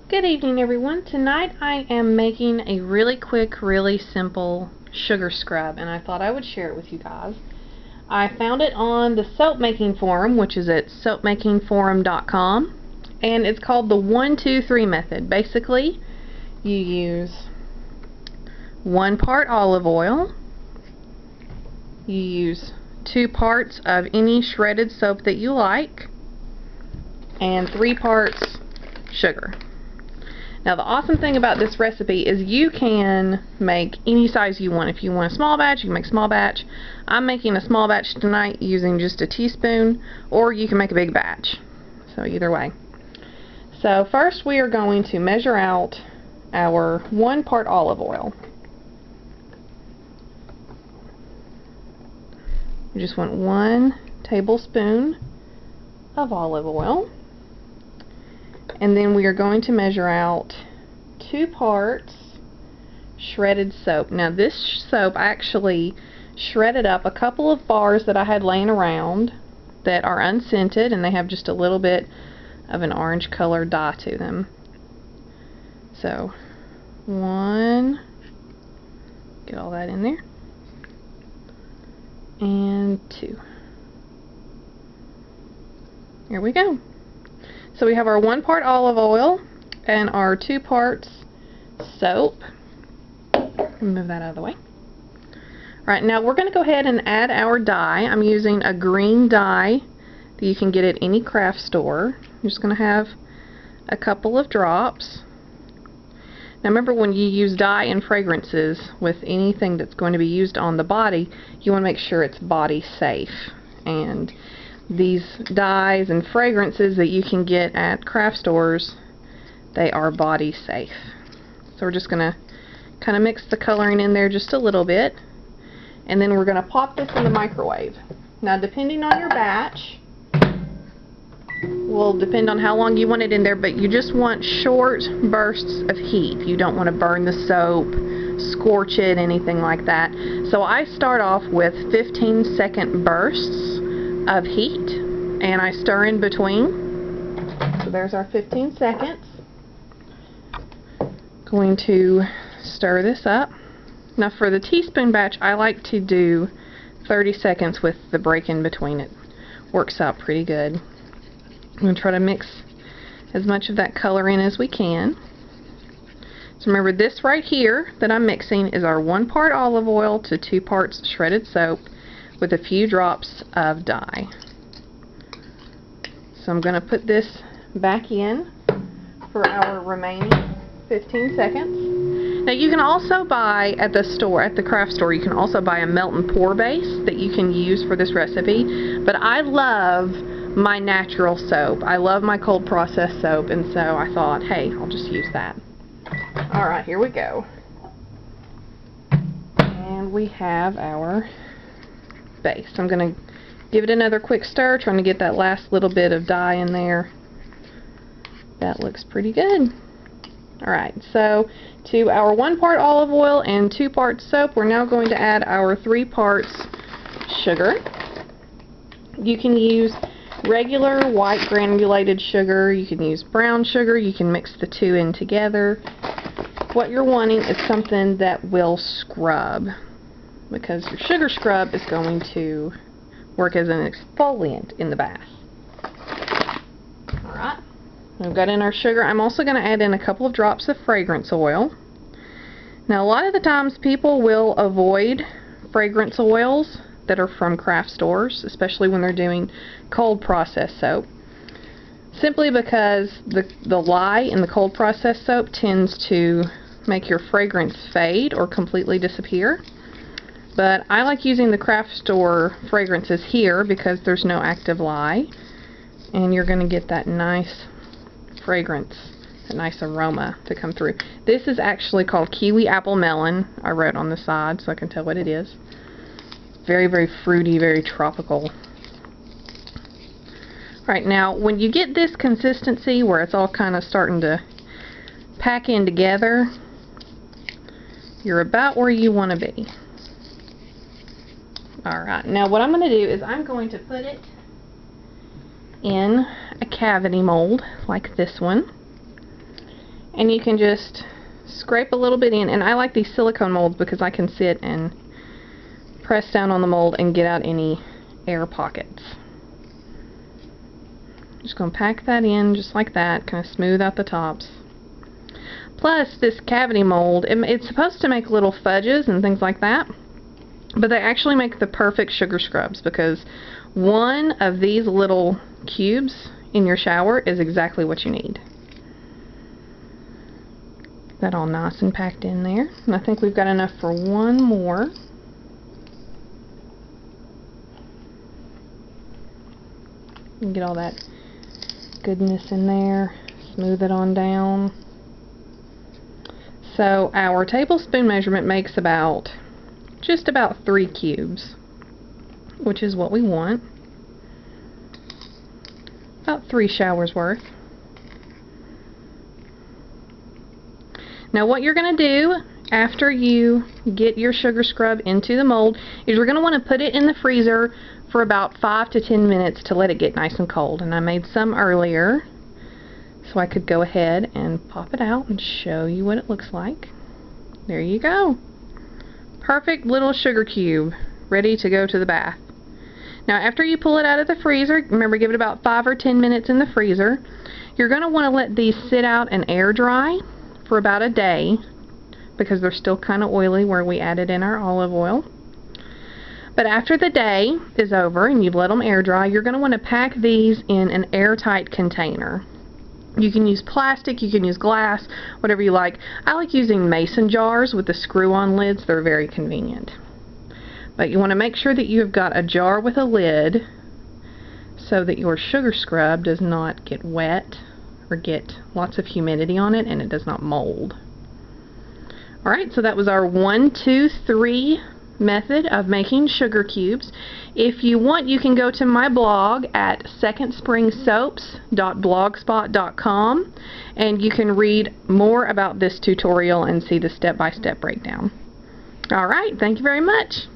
Good evening, everyone. Tonight I am making a really quick, really simple sugar scrub, and I thought I would share it with you guys. I found it on the soap making forum, which is at soapmakingforum.com, and it's called the 1-2-3 method. Basically, you use 1 part olive oil, you use 2 parts of any shredded soap that you like, and 3 parts sugar. Now the awesome thing about this recipe is you can make any size you want. If you want a small batch, you can make small batch. I'm making a small batch tonight using just a teaspoon, or you can make a big batch. So either way. So first we are going to measure out our 1 part olive oil. We just want 1 tablespoon of olive oil. And then we are going to measure out 2 parts shredded soap. Now this soap, I actually shredded up a couple of bars that I had laying around that are unscented, and they have just a little bit of an orange color dye to them. So 1, get all that in there, and 2. Here we go. So we have our 1 part olive oil and our 2 parts soap. Move that out of the way. Alright, now we're going to go ahead and add our dye. I'm using a green dye that you can get at any craft store. You're just going to have a couple of drops. Now remember, when you use dye and fragrances with anything that's going to be used on the body, you want to make sure it's body safe. And these dyes and fragrances that you can get at craft stores, they are body safe. So we're just going to kind of mix the coloring in there just a little bit, and then we're going to pop this in the microwave. Now depending on your batch will depend on how long you want it in there, but you just want short bursts of heat. You don't want to burn the soap, scorch it, anything like that. So I start off with 15-second bursts of heat, and I stir in between. So there's our 15 seconds. Going to stir this up. Now for the teaspoon batch, I like to do 30 seconds with the break in between. It works out pretty good. I'm going to try to mix as much of that color in as we can. So remember, this right here that I'm mixing is our 1 part olive oil to 2 parts shredded soap with a few drops of dye. So I'm going to put this back in for our remaining 15 seconds. Now you can also buy at the store, at the craft store, you can also buy a melt and pour base that you can use for this recipe. But I love my natural soap. I love my cold process soap, and so I thought, hey, I'll just use that. Alright, here we go. And we have our base. I'm going to give it another quick stir, trying to get that last little bit of dye in there. That looks pretty good. Alright, so to our 1 part olive oil and 2 parts soap, we're now going to add our 3 parts sugar. You can use regular white granulated sugar, you can use brown sugar, you can mix the 2 in together. What you're wanting is something that will scrub, because your sugar scrub is going to work as an exfoliant in the bath. Alright, we've got in our sugar. I'm also going to add in a couple of drops of fragrance oil. Now a lot of the times people will avoid fragrance oils that are from craft stores, especially when they're doing cold process soap, simply because the lye in the cold process soap tends to make your fragrance fade or completely disappear. But I like using the craft store fragrances here because there's no active lye, and you're going to get that nice fragrance, a nice aroma to come through. This is actually called kiwi apple melon. I wrote on the side so I can tell what it is. Very, very fruity, very tropical. Right, now when you get this consistency where it's all kind of starting to pack in together, you're about where you want to be. Alright, now what I'm going to do is I'm going to put it in a cavity mold like this one, And you can just scrape a little bit in, and I like these silicone molds because I can sit and press down on the mold and get out any air pockets. Just going to pack that in just like that, kind of smooth out the tops. Plus, this cavity mold, it's supposed to make little fudges and things like that, but they actually make the perfect sugar scrubs because one of these little cubes in your shower is exactly what you need. That all nice and packed in there. And I think we've got enough for one more. And get all that goodness in there. Smooth it on down. So our tablespoon measurement makes just about 3 cubes, which is what we want. About 3 showers worth. Now what you're going to do after you get your sugar scrub into the mold is you're going to want to put it in the freezer for about 5 to 10 minutes to let it get nice and cold. And I made some earlier so I could go ahead and pop it out and show you what it looks like. There you go. Perfect little sugar cube ready to go to the bath. Now after you pull it out of the freezer, remember, give it about 5 or 10 minutes in the freezer. You're going to want to let these sit out and air dry for about a day because they're still kind of oily where we added in our olive oil. But after the day is over and you've let them air dry, you're going to want to pack these in an airtight container. You can use plastic, you can use glass, whatever you like. I like using mason jars with the screw-on lids. They're very convenient. But you want to make sure that you've got a jar with a lid so that your sugar scrub does not get wet or get lots of humidity on it and it does not mold. Alright, so that was our 1, 2, 3 method of making sugar cubes. If you want, you can go to my blog at secondspringsoaps.blogspot.com and you can read more about this tutorial and see the step-by-step breakdown. Alright, thank you very much.